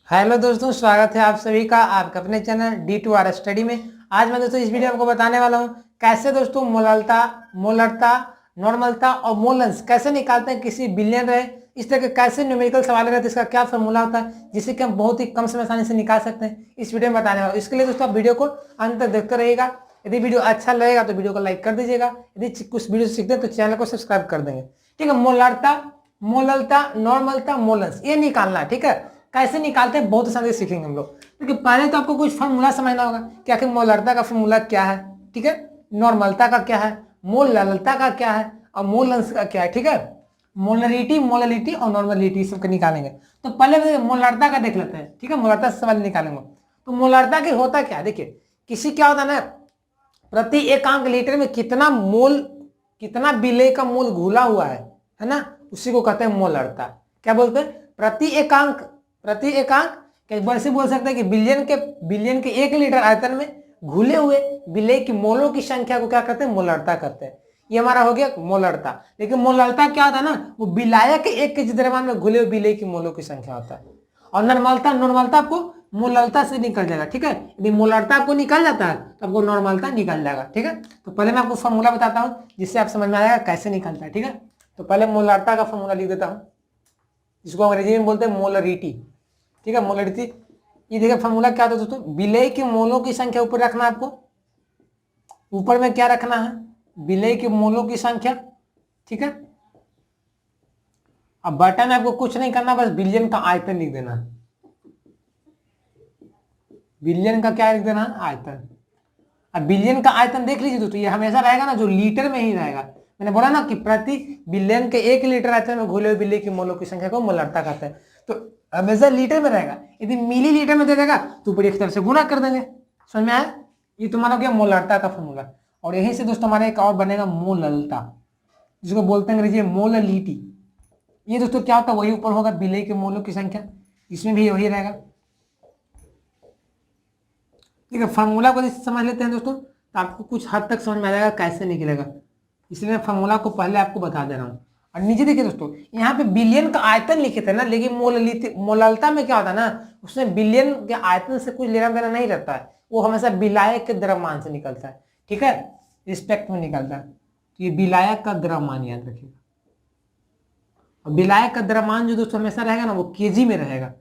Hello दोस्तों, स्वागत है आप सभी का आपके अपने चैनल D2R स्टडी में। आज मैं दोस्तों इस वीडियो में आपको बताने वाला हूं कैसे दोस्तों मोलरता मोलरता नॉर्मलता और मोलेंस कैसे निकालते हैं किसी बिलियन रहे। इस तरह के कैसे न्यूमेरिकल सवाल रहते हैं, इसका क्या फॉर्मूला होता है जिससे कि हम बहुत ही कम समय आसानी से निकाल सकते हैं, इस वीडियो में बताने वाला हूं। इसके लिए दोस्तों आप वीडियो को अंत तक देखते रहिएगा। यदि वीडियो अच्छा लगेगा तो वीडियो को लाइक कर दीजिएगा। यदि कुछ वीडियो सीखते हैं तो चैनल को सब्सक्राइब कर देंगे। ठीक है, मोलरता मोलरता नॉर्मलता मोलेंस ये निकालना है। ठीक है, कैसे निकालते हैं बहुत आसानी से सीखेंगे हम लोग। क्योंकि पहले तो आपको कुछ फॉर्मूला समझना होगा कि आखिर मोलरता का फॉर्मूला क्या है। ठीक है, नॉर्मलता का क्या है, मोलरता का क्या है और मोलेंस का क्या है। ठीक है, मोलरिटी मोलरिटी और नॉर्मलिटी सबको निकालेंगे। तो पहले मोलरता का देख लेते हैं। ठीक है, मोलरता से सवाल निकालेंगे। तो मोलरता के होता क्या है, देखिए किसी क्या होता है ना, प्रति एकांक लीटर में कितना मोल, कितना विलेय का मोल घुला हुआ है ना, उसी को कहते हैं मोलरता। क्या बोलते हैं, प्रति एकांक कई बार से बोल सकते हैं कि बिलियन के 1 लीटर आयतन में घुले हुए विलेय की मोलों की संख्या को क्या कहते हैं, मोलरता कहते हैं। ये हमारा हो गया मोलरता। लेकिन मोलरता क्या होता है ना, वो विलायक के 1 केजी द्रव्यमान में घुले हुए विलेय की मोलों की संख्या होता है। और नॉर्मलता आपको मोलरता से निकल जाएगा। ठीक है, यदि मोलरता आपको निकल जाता है तो आपको नॉर्मलता निकल जाएगा। ठीक है, तो पहले मैं आपको फॉर्मूला बताता हूं जिससे आप समझ में आएगा कैसे निकलता है। ठीक है, तो पहले मोलरता का फॉर्मूला लिख देता हूं, जिसको अंग्रेजी में बोलते हैं मोलरिटी। ठीक है, मोलरिटी। ये देखिए फॉर्मूला क्या होता है दोस्तों, विलेय की मोलों की संख्या ऊपर रखना है आपको। ऊपर में क्या रखना है, विलेय की मोलों की संख्या। ठीक है, अब बटन में आपको कुछ नहीं करना, बस बिलियन का आयतन लिख देना है। बिलियन का क्या लिख देना है, आयतन। अब बिलियन का आयतन देख लीजिए दोस्तों, ये हमेशा रहेगा ना जो लीटर में ही रहेगा। मैंने बोला ना कि प्रति बिलियन के 1 लीटर आयतन में घुले हुए विलेय की मोलों की संख्या को मोलरता कहते हैं। तो हमेशा लीटर में रहेगा। यदि मिली लीटर में दे देगा तो ऊपर एक तरफ से गुना कर देंगे। समझ में आया, ये तुम्हारा हो गया मोलरता का फॉर्मूला। और यहीं से दोस्तों हमारा एक और बनेगा मोललता, जिसको बोलते हैं अंग्रेजी में मोललिटी। ये दोस्तों क्या होता है, वही ऊपर होगा विलेय के मोलों की संख्या, इसमें भी वही रहेगा। ठीक है, फार्मूला को समझ लेते हैं दोस्तों तो आपको कुछ हद तक समझ में आ जाएगा कैसे निकलेगा। इसलिए मैं फार्मूला को पहले आपको बता दे रहा हूँ। और नीचे देखिए दोस्तों, यहाँ पे बिलियन का आयतन लिखे थे ना, लेकिन मोललता में क्या होता है ना, उसमें बिलियन के आयतन से कुछ लेना देना नहीं रहता है, वो हमेशा विलायक के द्रव्यमान से निकलता है। ठीक है, रिस्पेक्ट में निकलता है। तो ये विलायक का द्रव्यमान याद रखिएगा। और विलायक का द्रव्यमान जो दोस्तों हमेशा रहेगा ना, वो केजी में रहेगा।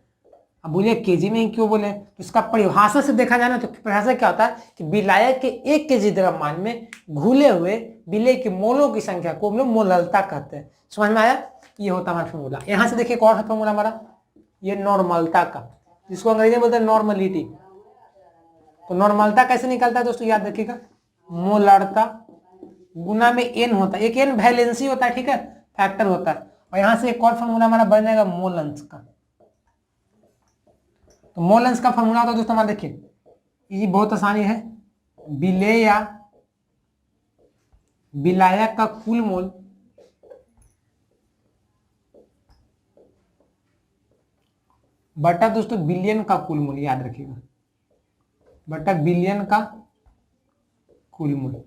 अब बोलिए केजी में ही क्यों बोले, तो इसका परिभाषा से देखा जाए ना तो परिभाषा क्या होता है कि विलायक के 1 केजी द्रव्यमान में घुले हुए विलेय की मोलों की संख्या को हम लोग मोललता कहते हैं। समझ में आया, ये होता है हमारा फॉर्मूला। यहां से देखिए कौन सा फॉर्मूला हमारा, ये नॉर्मलता का, जिसको अंग्रेजी में बोलते हैं नॉर्मलिटी। तो नॉर्मलता कैसे निकलता है दोस्तों, याद रखिएगा, मोलरता गुना में एन होता है, एक एन वैलेंसी होता है। ठीक है, फैक्टर होता है। और यहां से एक और फॉर्मूला हमारा बन जाएगा मोलेंस का। तो मोलेंस का फॉर्मूला होता है दोस्तों हमारा, देखिए ये बहुत आसानी है, विलेय या विलायक का कुल मोल बटा दोस्तों बिलियन का कुल मूल्य, याद रखिएगा, बटा बिलियन का कुल मूल्य।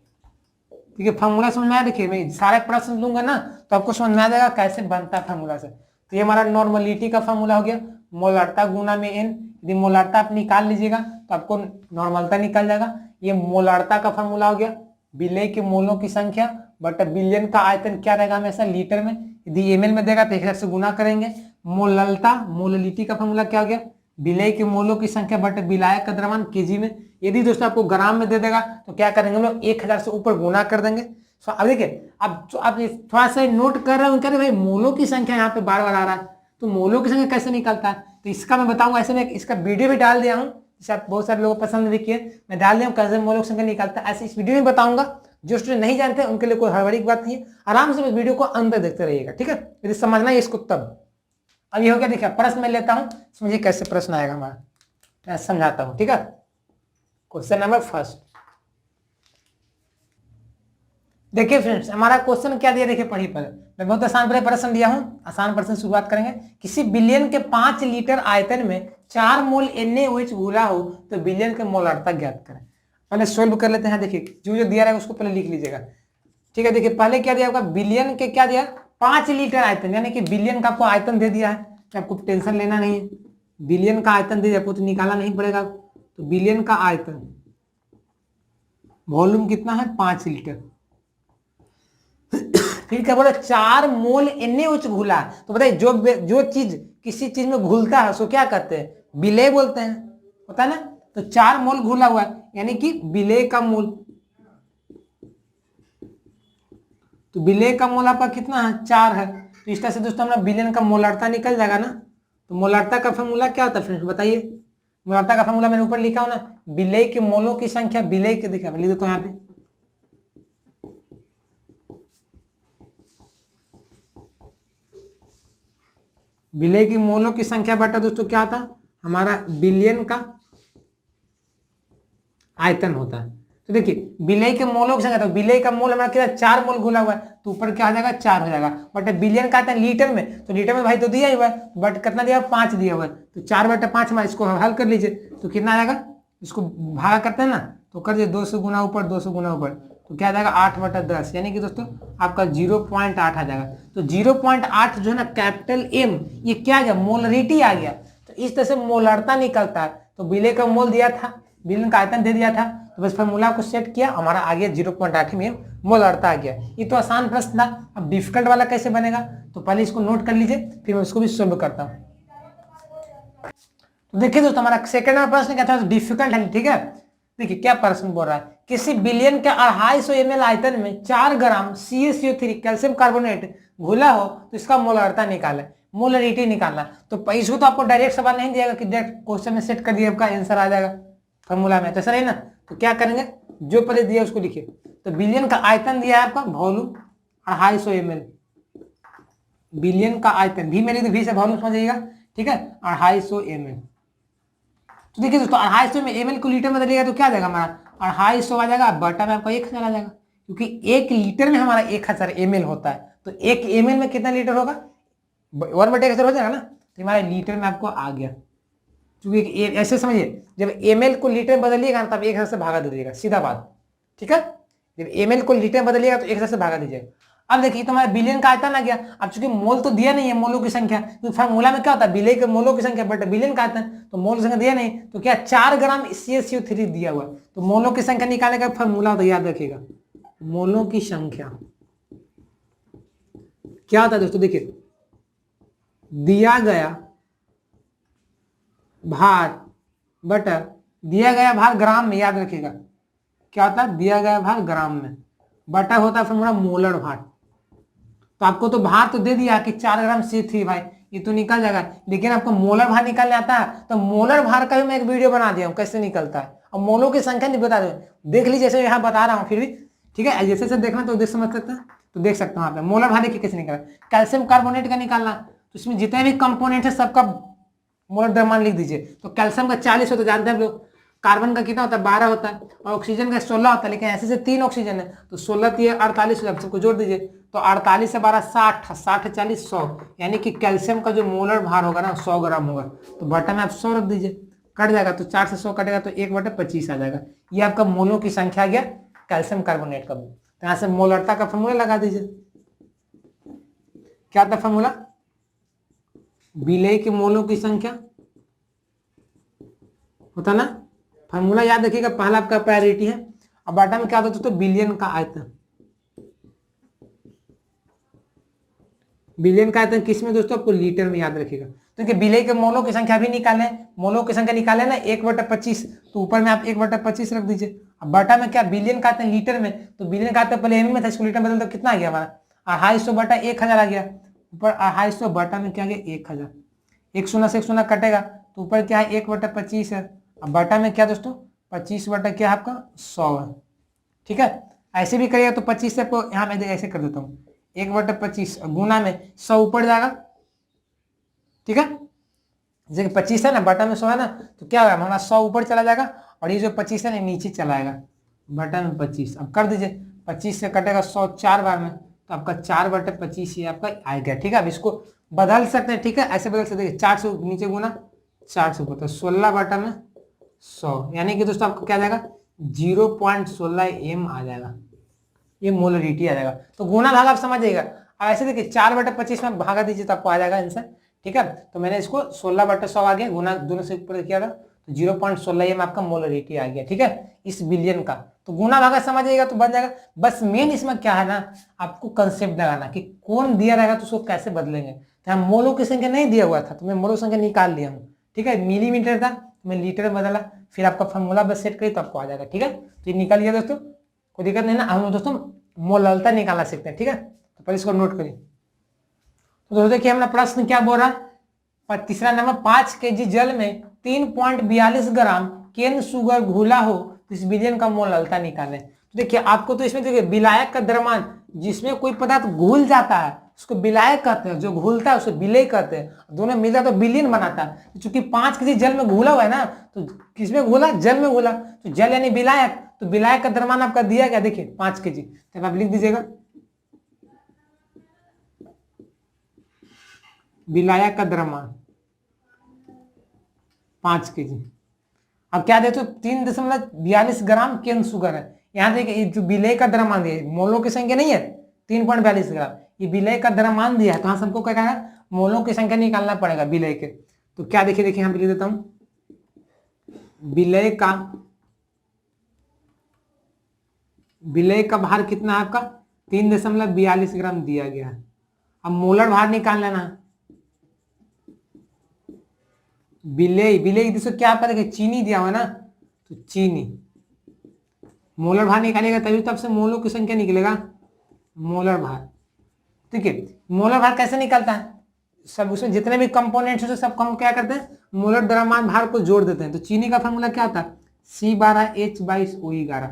ठीक है, फॉर्मूला समझ में आया। देखिए मैं सारे प्रश्न लूंगा ना तो आपको समझ में आ जाएगा कैसे बनता है फॉर्मूला से। तो ये हमारा नॉर्मलिटी का फॉर्मूला हो गया, मोलरता गुना में एन। यदि मोलरता आप निकाल लीजिएगा तो आपको नॉर्मलता निकल जाएगा। ये मोलरता का फॉर्मूला हो गया, विलेय के मोलों की संख्या बटा बिलियन का आयतन क्या रहेगा, हमेशा लीटर में। यदि एमएल में देगा तो 1 से गुना करेंगे। मोललता मोललिटी का फॉर्मूला क्या हो गया, विलेय के मोलों की संख्या बटे विलायक का द्रव्यमान केजी में। यदि दोस्तों आपको ग्राम में दे देगा तो क्या करेंगे हम लोग, 1000 से ऊपर गुना कर देंगे। अब देखिए, अब आप थोड़ा सा नोट कर रहे हो, कह रहे भाई मोलों की संख्या यहाँ पे बार बार आ रहा है, तो मोलों की संख्या कैसे निकलता है, तो इसका मैं बताऊंगा। ऐसे में इसका वीडियो भी डाल दिया हूँ, जिसे आप बहुत सारे लोगों पसंद भी किए, मैं डाल दिया हूँ कैसे मोलों की संख्या निकलता है। ऐसे इस वीडियो में बताऊंगा। जो स्टूडेंट नहीं जानते उनके लिए कोई हड़बड़ी की बात नहीं है, आराम से इस वीडियो को अंत तक देखते रहिएगा। ठीक है, यदि समझना है इसको तब। अब ये हो गया, देखिए प्रश्न में लेता हूं, समझिए कैसे प्रश्न आएगा हमारा, मैं समझाता हूं। ठीक है, क्वेश्चन नंबर फर्स्ट देखिए फ्रेंड्स, हमारा क्वेश्चन क्या दिया, देखिए पढ़िए पहले। मैं बहुत आसान प्रश्न दिया हूं, आसान प्रश्न शुरुआत करेंगे। किसी बिलियन के 5 लीटर आयतन में 4 मोल NaOH घुला हो तो बिलियन के मोलरता ज्ञात करें। पहले सोल्व कर लेते हैं। देखिए जो जो दिया रहेगा उसको पहले लिख लीजिएगा। ठीक है, देखिए पहले क्या दिया होगा, बिलियन के क्या दिया, 5 लीटर आयतन, यानी कि बिलियन का आपको आयतन दे दिया है, तो आपको टेंशन लेना नहीं है। बिलियन का आयतन दे दिया, आपको तो निकालना नहीं पड़ेगा। तो बिलियन का आयतन, वॉल्यूम कितना है 5 लीटर। फिर क्या बोला 4 मोल NaOH घुला। तो बताइए जो चीज किसी चीज में घुलता है उसको क्या कहते हैं, विलेय बोलते हैं, होता है ना। तो 4 मोल घुला हुआ है यानी कि विलेय का मोल। तो विलेय का मोल आपका कितना है 4 है। तो इस तरह से दोस्तों हमारा विलेयन का मोलारता निकल जाएगा ना। तो मोलारता का फॉर्मूला क्या होता है फ्रेंड्स बताइए। मोलारता का फॉर्मूला मैंने ऊपर लिखा हो ना, विलेय के मोलों की संख्या, विलेय के देखा लिख देता हूं यहाँ पे, विलेय की मोलों की संख्या बटा दोस्तों क्या था हमारा बिलियन का आयतन होता है। तो देखिए विलेय के मोलों की संख्या, तो विलेय का मोल हमारा कितना 4 मोल घुला हुआ है, तो ऊपर क्या आ जाएगा 4 हो जाएगा। बट बिलियन का आयतन लीटर में, तो लीटर में भाई तो दिया ही हुआ है, बट कितना दिया 5 दिया हुआ है। तो 4/5 में इसको हल कर लीजिए तो कितना आ जाएगा, इसको भागा करते हैं ना तो कर दीजिए 200 गुना ऊपर 200 गुना ऊपर, तो क्या आ जाएगा 8/10, यानी कि दोस्तों आपका 0.8 आ जाएगा। तो 0.8 जो है ना कैपिटल M, ये क्या आ गया मोलरिटी आ गया। तो इस तरह से मोलरता निकलता है। तो विलेय का मोल दिया था, विलेयन का आयतन दे दिया था, तो बस फार्मूला को सेट किया, हमारा आ गया 0.8 में मोलरता आ गया। ये तो आसान प्रश्न था। अब डिफिकल्ट वाला कैसे बनेगा, तो पहले इसको नोट कर लीजिए फिर मैं उसको भी सोल्व करता हूँ। तो देखिए दोस्तों हमारा सेकंड वाला प्रश्न क्या था, डिफिकल्ट है, ठीक है। देखिए क्या प्रश्न बोल रहा है, किसी बिलियन के 250 ml आयतन में 4 ग्राम CaCO3 कैल्शियम कार्बोनेट घुला हो तो इसका मोलरता निकाले, मोलरिटी निकालना। तो इसको तो आपको डायरेक्ट सवाल नहीं दिएगा कि डायरेक्ट क्वेश्चन में सेट कर दिए आपका आंसर आ जाएगा फॉर्मूला में, तो सर है ना। तो क्या करेंगे, जो पहले दिया उसको लिखिए। तो बिलियन का आयतन दिया है आपका वॉल्यूम 250 ml, बिलियन का आयतन भी मेरी भी से वॉल्यूम समझिएगा, ठीक है 250 ml। तो देखिए दोस्तों 250 में ml को लीटर में बदलिएगा तो क्या जाएगा हमारा 250 आ जाएगा, बटा में आपका 1000 आ जाएगा, क्योंकि 1 लीटर में हमारा 1000 ml होता है। तो 1 ml में कितना लीटर होगा 1/1000 हो जाएगा ना। तो हमारे लीटर में आपको आ गया, क्योंकि ऐसे समझिए जब ml को लीटर में बदलिएगा ना तब 1000 से भागा दीजिएगा, सीधा बात, ठीक है। जब ml को लीटर में बदलिएगा तो 1000 से भागा दीजिएगा। अब देखिए तो हमारा बिलियन का आयतन आ गया। अब चूंकि मोल तो दिया नहीं है, मोलों की संख्या, तो फार्मूला में क्या होता है विलेय के मोलों की संख्या बट बिलियन का आयतन, तो मोल की संख्या दिया नहीं, तो क्या 4 ग्राम CaCO3 दिया हुआ है। तो मोलों की संख्या निकालने का फार्मूला होता है, याद रखिएगा मोलों की संख्या क्या होता है दोस्तों। देखिए दिया गया भार बटा दिया गया भार ग्राम में, याद रखिएगा क्या होता है दिया गया भार ग्राम में, बटा होता है फॉर्मूला मोलर भार। तो आपको तो भार तो दे दिया कि 4 ग्राम C3 भाई, ये तो निकल जाएगा, लेकिन आपको मोलर भार निकालने आता है तो मोलर भार का भी मैं एक वीडियो बना दिया हूँ कैसे निकलता है, और मोलों की संख्या नहीं बता दो, देख लीजिए जैसे यहाँ बता रहा हूँ फिर भी, ठीक है जैसे जैसे देखना तो देख समझ सकते हैं, तो देख सकते हैं यहाँ पे मोलर भार देखिए कैसे निकला। कैल्शियम कार्बोनेट का निकालना, तो इसमें जितने भी कंपोनेंट है सबका मोलर द्रव्यमान लिख दीजिए। तो कैल्शियम का 40 होता है जानते हैं आप लोग, कार्बन का कितना होता है 12 होता है, और ऑक्सीजन का 16 होता है, लेकिन ऐसे से 3 ऑक्सीजन है तो 16 3 48 हो जाए, सबको जोड़ दीजिए। तो 48 से 12 60, 60 40 100, यानी कि कैल्शियम का जो मोलर भार होगा ना 100 ग्राम होगा। तो बटा में आप 100 रख दीजिए, कट जाएगा तो 4 से 100 कटेगा तो 1/25 आ जाएगा। ये आपका मोलों की संख्या आ गया कैल्शियम कार्बोनेट का। तो यहाँ से मोलरता का फॉर्मूला लगा दीजिए, क्या था फॉर्मूला विलेय के मोलों की संख्या होता ना, फॉर्मूला याद रखिएगा, पहला आपका प्रायोरिटी है। अब बटा में क्या होता है दोस्तों बिलियन का आयतन, बिलियन का आयतन किसमें दोस्तों आपको लीटर में याद रखिएगा। तो विलेय के मोलों की संख्या भी निकाले, मोलों की संख्या निकाले ना 1/25, तो ऊपर में आप 1/25 रख दीजिए। अब बटा में क्या बिलियन का आयतन लीटर में, तो बिलियन का आयतन पहले एम में था, इसको लीटर में बदल तो कितना आ गया हमारा 250 बटा 1000 आ गया। ऊपर 250 बटा में क्या आ गया 1000, 1 शून्य से 1 शून्य कटेगा तो ऊपर क्या है 1/25 है। अब बटा में क्या दोस्तों 25 बटा क्या है आपका 100 है, ठीक है। ऐसे भी करिएगा तो 25 से आपको यहाँ मैं ऐसे कर देता हूँ 1/25 गुना में 100 ऊपर जाएगा, ठीक है। जैसे 25 है ना बटा में 100 है ना, तो क्या होगा हमारा 100 ऊपर चला जाएगा और ये जो 25 है ना नीचे चला आएगा, बटा में 25। अब कर दीजिए 25 से कटेगा 100 4 बार में, तो आपका 4/25 ये आपका आ गया, ठीक है। अब इसको बदल सकते हैं, ठीक है, ऐसे बदल सकते हैं 4 से नीचे गुना 4 से ऊपर, तो 16 बटा में 100, यानी कि दोस्तों आपको क्या जाएगा 0.16 m आ जाएगा, ये मोलरिटी आ जाएगा। तो गुना भाग आप समझिएगा। अब ऐसे देखिए 4/25 में भागा दीजिए तो आपको आ जाएगा आंसर, ठीक है। तो मैंने इसको 16/100 आ गया, गुना दोनों से ऊपर किया था तो 0.16 में आपका मोलरिटी आ गया, ठीक है, इस बिलियन का। तो गुना भागा समझिएगा तो बन जाएगा। बस मेन इसमें क्या है ना, आपको कंसेप्ट लगाना कि कौन दिया रहेगा तो उसको कैसे बदलेंगे। तो यहाँ मोलो की संख्या नहीं दिया हुआ था तो मैं मोलो संख्या निकाल लिया हूँ, ठीक है। मिलीमीटर था तो मैं लीटर में बदला, फिर आपका फॉर्मूला बस सेट करिए तो आपको आ जाएगा, ठीक है। तो ये निकाल लिया दोस्तों, कोई दिक्कत नहीं ना। हम दोस्तों मोललता निकालना सीखते हैं, ठीक है। तो पहले इसको नोट करिए। तो दोस्तों देखिए हमारा प्रश्न क्या बोल रहा है, तीसरा नंबर, 5 केजी जल में 3.42 ग्राम केन शुगर घुला हो तो इस विलयन का मोललता निकालें। तो देखिए आपको तो इसमें देखिए विलायक का द्रव्यमान, जिसमें कोई पदार्थ घुल जाता है उसको विलायक कहते हैं, जो घुलता है उसे विलय कहते हैं, दोनों मिलता तो विलयन बनाता है। चूंकि 5 केजी जल में घुला हुआ है ना, तो किसमें घुला, जल में घुला, तो जल यानी विलायक, तो विलायक का द्रव्यमान आपका दिया गया देखिए 5 केजी, तब आप लिख दीजिएगा विलायक का द्रव्यमान 5 केजी। अब क्या देते हो, 3.42 ग्राम केन शुगर है। यहाँ देखिए जो विलय का द्रव्यमान दिया है, मोलों की संख्या नहीं है 3.42 ग्राम, ये विलय का द्रव्यमान दिया है, तो हाँ सबको क्या कहना है, मोलों की संख्या निकालना पड़ेगा विलय के। तो क्या देखिए यहाँ पे लिख देता हूं, विलय का भार कितना है आपका 3.42 ग्राम दिया गया है। अब मोलर भार निकाल लेना है। विलय दोस्तों क्या आपका देखिए चीनी दिया हुआ ना, तो चीनी, मोलर भार निकालेगा तभी तो आपसे मोलों की संख्या निकलेगा, मोलर भार, ठीक है। मोलर भार कैसे निकलता है, सब उसमें जितने भी कंपोनेंट्स हैं सब हम क्या करते हैं, मोलर द्रव्यमान भार को जोड़ देते हैं। तो चीनी का फॉर्मूला क्या होता है, C12H22O11,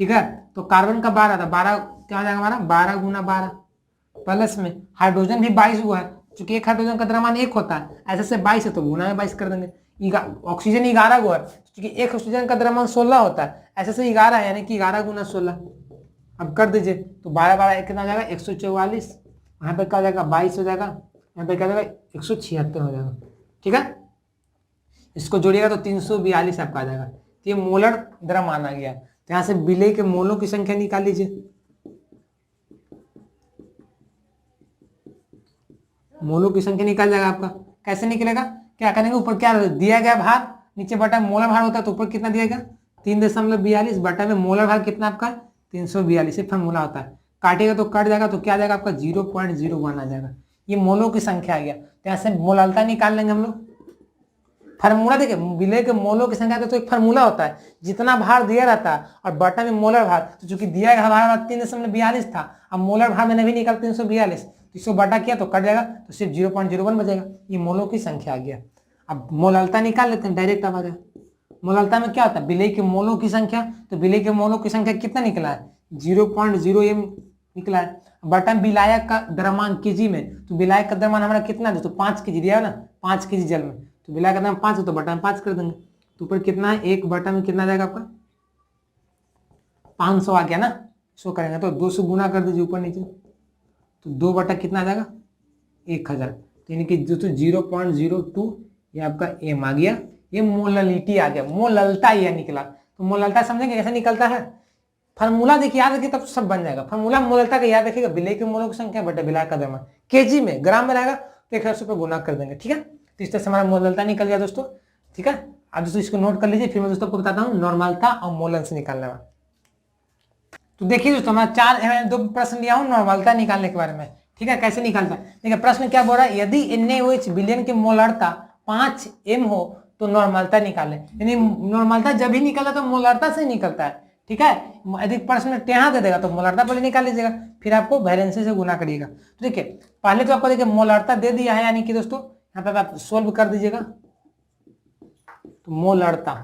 ठीक है। तो कार्बन का 12 था, 12 क्या हो जाएगा हमारा 12 गुना 12, प्लस में हाइड्रोजन भी 22 हुआ है, चूंकि एक हाइड्रोजन का द्रव्यमान 1 होता है, ऐसे से 22 है तो गुना में 22 कर देंगे। ऑक्सीजन 11 हुआ है, क्योंकि एक ऑक्सीजन का द्रव्यमान 16 होता है, ऐसे से 11 है, यानी कि 11 गुना 16। अब कर दीजिए तो 12 कितना हो जाएगा 144, यहाँ पे क्या हो जाएगा 22 हो जाएगा, यहाँ पे क्या हो जाएगा 176 हो जाएगा, ठीक है। इसको जोड़िएगा तो 342 आपका आ जाएगा। तो ये मोलर द्रव्यमान आ गया। तो यहाँ से विलय के मोलों की संख्या निकाल लीजिए, मोलों की संख्या निकल जाएगा आपका। कैसे निकलेगा, क्या करेंगे, ऊपर क्या दिया गया भार, नीचे बटा मोलर भार होता है, तो ऊपर कितना दिया गया 3.42 बटा में मोलर भार कितना आपका 342, फॉर्मूला होता है, काटेगा तो कट जाएगा, तो क्या आ जाएगा आपका 0.01 आ जाएगा। ये मोलों की संख्या आ गया। तो यहाँ से मोललता निकाल लेंगे हम लोग। फार्मूला देखिए विलय के मोलों की संख्या का तो एक फार्मूला होता है, जितना भार दिया रहता है और बटा में मोलर भार, तो चूंकि दिया गया भार 3.42 था, अब मोलर भार मैंने भी निकाल 342, तो इसको बटा किया तो कट जाएगा, तो सिर्फ 0.01 बचेगा। ये मोलों की संख्या आ गया। अब मोललता निकाल लेते हैं, डायरेक्ट आ गया। मोललता में क्या होता है, विलय के मोलों की संख्या, तो विलय के मोलों की संख्या कितना निकला है 0.0 निकला है, बटा विलायक का द्रव्यमान केजी में, तो विलायक का द्रव्यमान हमारा कितना है, तो 5 केजी दिया है ना, 5 केजी जल में, तो विलायक का द्रव्यमान 5 है तो बटा में 5 कर देंगे, तो ऊपर कितना है 1 बटा में कितना जाएगा आपका 500 आ गया ना। इसको करेंगे तो 2 से गुना कर दीजिए ऊपर नीचे, तो 2 बटा कितना आ जाएगा 1000, तो यानी कि 0.02 ये आपका एम आ गया। ये मोललिटी आ गया, मोललता ये निकला। तो मोललता समझेंगे कैसे निकलता है, फार्मूला देखिए याद रखिए तब सब बन जाएगा। फार्मूला मोललता का याद रखिएगा, विलय के मोलों की संख्या बटा विलायक का द्रव्यमान, केजी में, ग्राम में रहेगा तो 1000 पे गुना कर देंगे, ठीक है। तो इस तरह से हमारा मोललता निकल गया दोस्तों, ठीक है। अब दोस्तों इसको नोट कर लीजिए, फिर मैं दोस्तों आपको बताता हूँ नॉर्मलता और मोलन्स निकालने में। तो देखिए दोस्तों हमारा 2 प्रश्न लिया हूँ नॉर्मलता निकालने के बारे में, ठीक है, कैसे निकालता है। देखिए प्रश्न क्या बोल रहा है, यदि NaOH विलयन की मोलरता 5m हो तो नॉर्मलता निकालें। यानी नॉर्मलता जब भी निकलता तो मोलरता से निकलता है, ठीक है। यदि प्रश्न टेढ़ा दे देगा तो मोलरता पहले निकाल लीजिएगा, फिर आपको वैलेंसी से गुना करिएगा। तो देखिए पहले तो आपको देखिए मोलरता दे दिया है, यानी कि दोस्तों यहाँ पे आप सोल्व कर दीजिएगा। तो मोलरता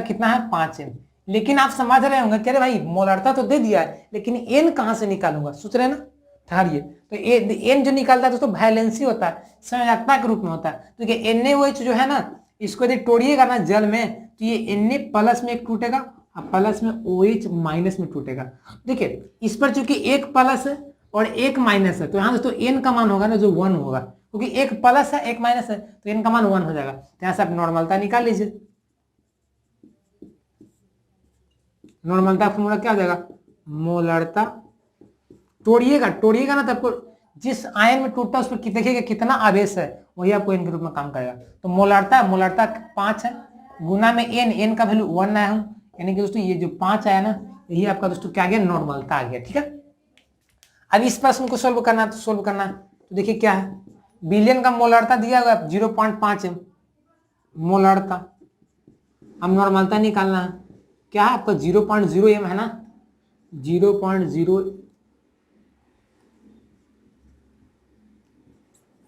कितना है 5m, लेकिन आप समझ रहे होंगे कि अरे भाई मोलरता तो दे दिया है, लेकिन एन कहां से निकालूंगा, सोच रहे हैं ना, ठहरिए। तो एन जो निकालता है दोस्तों वैलेंसी होता है, संयोजकता के रूप में होता है। तो NaOH जो है ना, इसको यदि तोड़िएगा ना जल में, तो ये Na प्लस में एक टूटेगा और प्लस में OH माइनस में टूटेगा। देखिए इस पर चूंकि एक प्लस है और एक माइनस है, तो यहाँ दोस्तों एन का मान होगा ना जो 1 होगा, क्योंकि एक प्लस है एक माइनस है, तो एन का मान 1 हो जाएगा। तो यहाँ से आप नॉर्मलता निकाल लीजिए। नॉर्मलता फॉर्मूला क्या हो जाएगा, मोलरता तोड़िएगा ना तो आपको जिस आयन में टूटता है उस पर देखिएगा कितना आवेश है, वही आपको एन के रूप में काम करेगा। तो मोलारता 5 है, गुना में एन का वैल्यू 1 आया हूँ, यानी कि दोस्तों ये जो 5 आया ना, यही आपका दोस्तों क्या आ गया, नॉर्मलता आ गया। ठीक है, अब इस प्रश्न को सोल्व करना है, तो सोल्व करना है तो देखिए क्या है, बिलियन का मोलारता दिया हुआ 0.5 है मोलारता। अब नॉर्मलता निकालना है, क्या है आपका 0.0 एम है ना, 0.0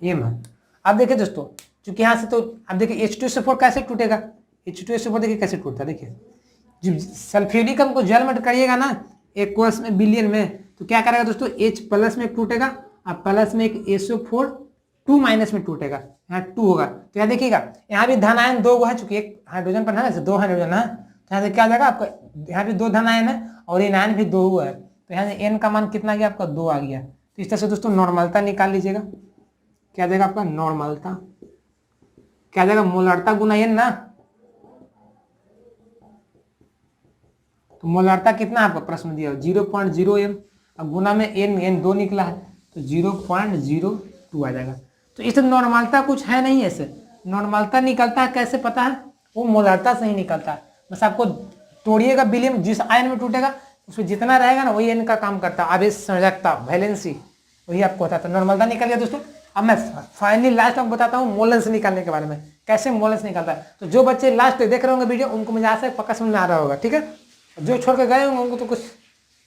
एम है। अब देखिए दोस्तों, चूंकि यहां से तो अब देखिए H2SO4 कैसे टूटेगा, H2SO4 देखिए कैसे टूटता है, देखिए जब सल्फ्यूरिक अम्ल को जल में करिएगा ना एक्वस में बिलियन में, तो क्या करेगा दोस्तों, H प्लस में टूटेगा और प्लस में एक SO4 2 माइनस में टूटेगा, यहाँ 2 होगा। तो यहाँ देखिएगा, यहाँ भी धन आयन 2 है, चूंकि एक हाइड्रोजन पर है, 2 हाइड्रोजन है, तो यहाँ से क्या आ जाएगा आपका, यहाँ भी 2 धन आयन है और इन आयन भी 2 हुआ है, तो यहाँ से n का मान कितना आ गया आपका, 2 आ गया। तो इस तरह से दोस्तों नॉर्मलता निकाल लीजिएगा, क्या आ जाएगा आपका नॉर्मलता, क्या आ जाएगा मोलारता गुना n ना, तो मोलारता कितना आपका प्रश्न दिया 0.0 एम, अब गुना में n 2 निकला है तो 0.02 आ जाएगा। तो इस नॉर्मलता कुछ है नहीं, ऐसे नॉर्मलता निकलता है कैसे पता है, वो मोलारता से ही निकलता है। बस आपको तोड़िएगा बिलियन, जिस आयन में टूटेगा उसमें जितना रहेगा ना वही एन का काम करता है, आवेश संयोजकता वैलेंसी वही आपको होता है। तो नॉर्मलता निकल गया दोस्तों। अब मैं फाइनली लास्ट में बताता हूँ मोलेंस निकालने के बारे में, कैसे मोलेंस निकलता है। तो जो बच्चे लास्ट देख रहे होंगे वीडियो, उनको मुझे आशा है पक्का समझ में आ रहा होगा। ठीक है, जो छोड़ के गए होंगे उनको तो कुछ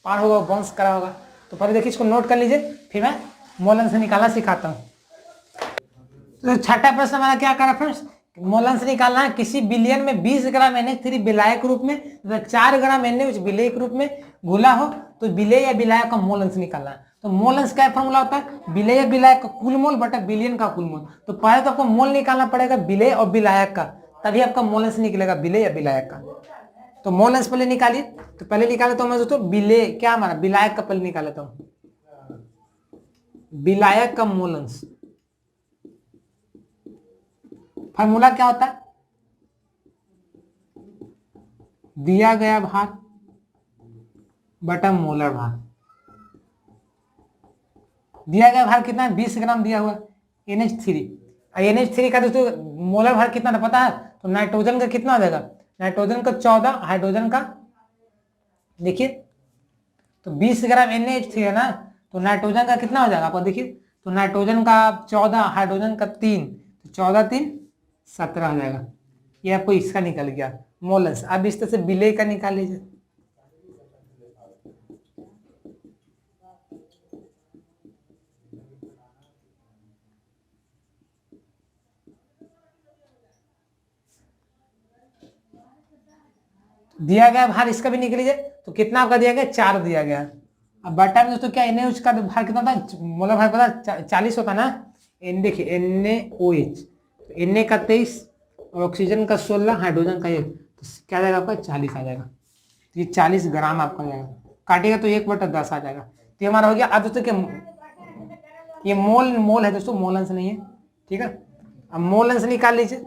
पार होगा, बाउंस करा होगा। तो पहले देखिए इसको नोट कर लीजिए, फिर मैं मोलेंस निकालना सिखाता हूँ। तो छठा प्रश्न हमारा क्या करा फ्रेंड्स, मोलेंस निकालना है किसी बिलियन में 20 ग्राम NH3 विलायक रूप में, 4 ग्राम NaOH विलेयक रूप में घुला हो, तो विलेय या विलायक का मोलेंस निकालना है। तो मोलेंस क्या फॉर्मूला होता है, विलेय या विलायक का कुल मोल बटा बिलियन का कुल मोल। तो पहले तो आपको मोल निकालना पड़ेगा विलेय और विलायक का, तभी आपका मोलेंस निकलेगा विलेय या विलायक का। तो मोलेंस पहले निकालिए, तो पहले निकाले तो मैं दोस्तों विलेय क्या हमारा विलायक का पहले निकाल लेता हूँ, विलायक का मोलेंस फार्मूला क्या होता है, दिया गया भार बटा मोलर भार। दिया गया भार कितना है, 20 ग्राम दिया हुआ NH3। NH3 का दोस्तों मोलर भार कितना था पता है, तो नाइट्रोजन का कितना हो जाएगा, नाइट्रोजन का 14, हाइड्रोजन का देखिए, तो 20 ग्राम NH3 है ना, तो नाइट्रोजन का कितना हो जाएगा आपको देखिए, तो नाइट्रोजन का 14, हाइड्रोजन का 3, तो 14 3 17 हो जाएगा। ये आपको इसका निकल गया मोलेंस। अब इस तरह से विलेय का निकाल लीजिए, दिया गया भार इसका भी निकल लीजिए, तो कितना आपका दिया गया 4 दिया गया। अब बटा में दोस्तों क्या NaOH का भार कितना था, मोलर भार पता 40 होता ना, देखिए NaOH, तो Na का 23 और ऑक्सीजन का 16, हाइड्रोजन का 1, तो क्या आ जाएगा आपका 40 आ जाएगा। तो ये 40 ग्राम आपका जाएगा, काटेगा तो 1/10 आ जाएगा। तो हमारा हो गया। अब दोस्तों क्या ये मोल है दोस्तों, मोलेंस नहीं है। ठीक है, अब मोलेंस निकाल लीजिए,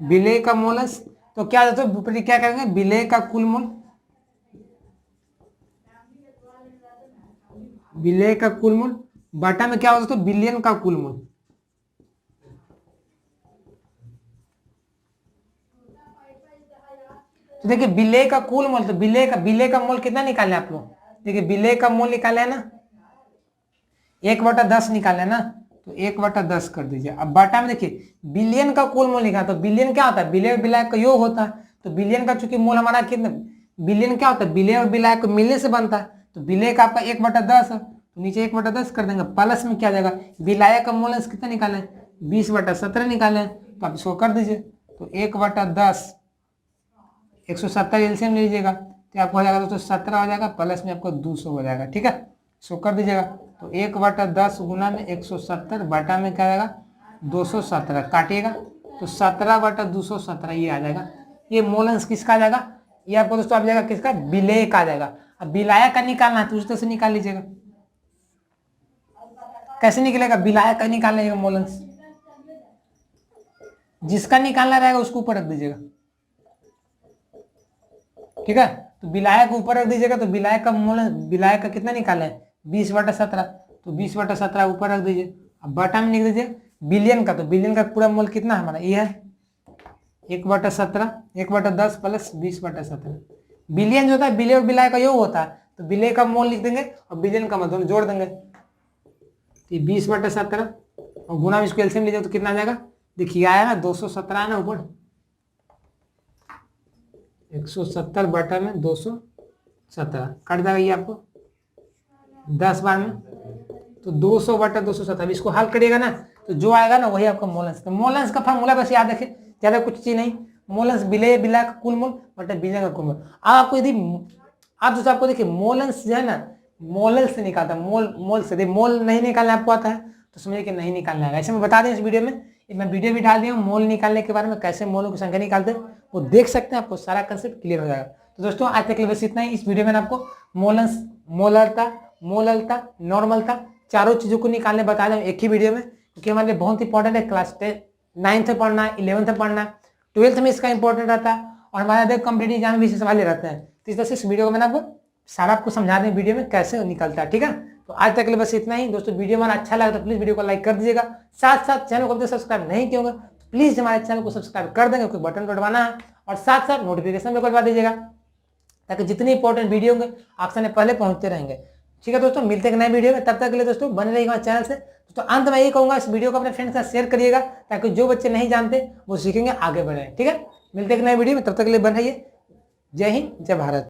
विलेय का मोलेंस, तो क्या दोस्तों क्या करेंगे, विलेय का कुल मोल, विलेय का कुल मोल बटा में क्या होता है दोस्तों, बिलियन का कुल मोल। तो देखिए विलेय का कुल मोल, तो विलेय का मोल कितना निकाले आप लोग, देखिए विलेय का मोल निकाले है ना, 1/10 निकाले ना, तो 1/10 कर दीजिए। अब बटा में देखिए बिलियन का कुल मोल निकाला, तो बिलियन क्या होता है, विलेय विलायक का योग होता है। तो बिलियन का चूंकि मोल हमारा कितना, बिलियन क्या होता है, विलेय और विलायक को मिलने से बनता है। तो विलेय का आपका 1/10 है, तो नीचे 1/10 कर देंगे, प्लस में क्या जाएगा, विलायक का मोलेंस कितना निकाले 20/17 निकाले, तो आप इसको कर दीजिए। तो 1/10 170 एलसीएम ले लीजिएगा, तो आपको हो जाएगा दोस्तों 17 हो जाएगा, प्लस में आपको 200 हो जाएगा। ठीक है, इसको कर दीजिएगा। तो 1/10 गुना में 170 बटा में क्या आएगा 217, काटिएगा तो 17/217 ये आ जाएगा। ये मोलेंस किसका आ जाएगा, ये आपको दोस्तों आ जाएगा किसका, विलेय का आ जाएगा। अब विलायक का निकालना है तो उस तरह से निकाल लीजिएगा। कैसे निकलेगा, विलायक का निकाल लीजिएगा मोलेंस, जिसका निकालना रहेगा उसको ऊपर रख दीजिएगा। ठीक है, तो विलायक ऊपर रख दीजिएगा, तो विलायक का मोल, विलायक का कितना निकाले हैं 20/17, तो 20/17 ऊपर रख दीजिए। अब बटा में लिख दीजिए बिलियन का, तो बिलियन का पूरा मोल कितना हमारा ये है 1/17, 1/10 प्लस 20/17। बिलियन जो होता है बिलियन और विलायक का योग होता है, तो विलय का मोल लिख देंगे और बिलियन का मोल दोनों जोड़ देंगे। तो 20/17 और गुना में इसको एलसीएम लीजिए तो कितना आ जाएगा, देखिए आया ना 217 है ना ऊपर, 170 बटा में 217 कट जाएगा ये आपको 10 बार में, तो 200/217। इसको हल करिएगा ना तो जो आएगा ना वही आपका मोल अंश। तो मोल अंश का फॉर्मूला बस याद रखिए, ज्यादा कुछ चीज नहीं। मोल अंश विलय विलाय का कुल मोल बटा बिलियन का कुल मोल। आपको यदि आप दोस्तों आपको देखिए मोल अंश जो है ना मोलल से निकालता है, मोल से मोल नहीं निकालना आपको आता है तो समझिए कि नहीं निकालना है। ऐसे मैं बता दें इस वीडियो में, मैं वीडियो भी डाल दिया हूँ मोल निकालने के बारे में, कैसे मोलों की संख्या निकालते हैं वो देख सकते हैं, आपको सारा कंसेप्ट क्लियर हो जाएगा। तो दोस्तों आज तक के लिए बस इतना ही। इस वीडियो में आपको मोल अंश, मोलरता, मोललता, नॉर्मलता चारों चीजों को निकालने बता दें एक ही वीडियो में, क्योंकि हमारे लिए बहुत इंपॉर्टेंट है। क्लास 9th में पढ़ना है, 11th में पढ़ना है, 12th में इसका इंपॉर्टेंट रहता है और हमारा देख कॉम्पिटेटिव एग्जाम भी इसी सवाल रहते हैं। तो इस तरह से इस वीडियो को मैंने आपको सारा आपको समझा दें वीडियो में कैसे निकलता है, ठीक है। तो आज तक के लिए बस इतना ही दोस्तों। वीडियो हमारा अच्छा लगा तो प्लीज वीडियो को लाइक कर दीजिएगा, साथ साथ चैनल को अभी तक सब्सक्राइब नहीं किया होगा तो प्लीज हमारे चैनल को सब्सक्राइब कर देंगे, कोई बटन दबाना है और साथ साथ नोटिफिकेशन भी करवा दीजिएगा ताकि जितनी इंपॉर्टेंट वीडियो होंगे आप सामने पहले पहुंचते रहेंगे, ठीक है दोस्तों। मिलते हैं नए वीडियो में, तब तक के लिए दोस्तों बने रहिएगा हमारे चैनल से। तो अंत में यही कहूंगा इस वीडियो को अपने फ्रेंड्स के साथ शेयर करिएगा ताकि जो बच्चे नहीं जानते वो सीखेंगे, आगे बढ़े, ठीक है। मिलते हैं नए वीडियो में, तब तक के लिए बने रहिए। जय हिंद, जय भारत।